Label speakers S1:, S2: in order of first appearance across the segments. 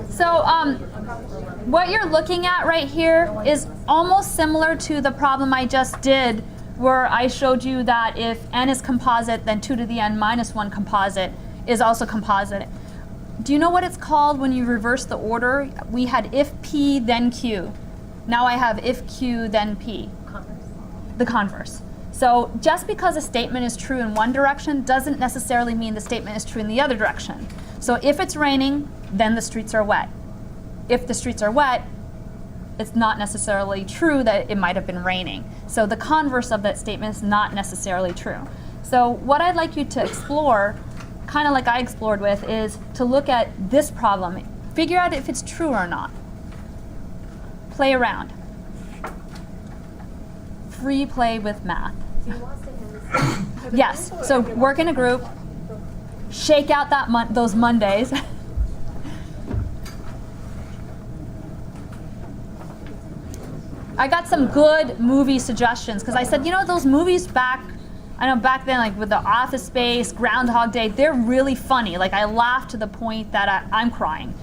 S1: So what you're looking at right here is almost similar to the problem I just did, where I showed you that if n is composite, then 2 to the n minus 1 composite is also composite. Do you know what it's called when you reverse the order? We had if p, then q. Now I have if q, then p.
S2: Converse.
S1: The converse. So just because a statement is true in one direction doesn't necessarily mean the statement is true in the other direction. So if it's raining, then the streets are wet. If the streets are wet, it's not necessarily true that it might have been raining. So the converse of that statement is not necessarily true. So what I'd like you to explore, kind of like I explored with, is to look at this problem. Figure out if it's true or not. Play around. Free play with math. Yes, so work in a group. Shake out those Mondays. I got some good movie suggestions because I said, you know, those movies back then, like with The Office Space, Groundhog Day, they're really funny. Like I laughed to the point that I'm crying.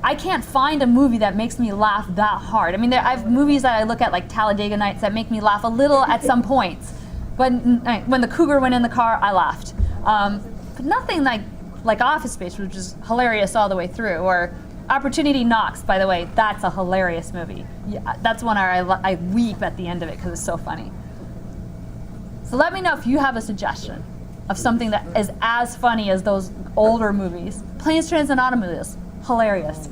S1: I can't find a movie that makes me laugh that hard. I mean, I have movies that I look at, like Talladega Nights, that make me laugh a little at some points. But when the cougar went in the car, I laughed. But nothing like Office Space, which is hilarious all the way through, or Opportunity Knocks, by the way, that's a hilarious movie. Yeah, that's one I weep at the end of it because it's so funny. So let me know if you have a suggestion of something that is as funny as those older movies. Planes, Trains, and Automobiles, hilarious.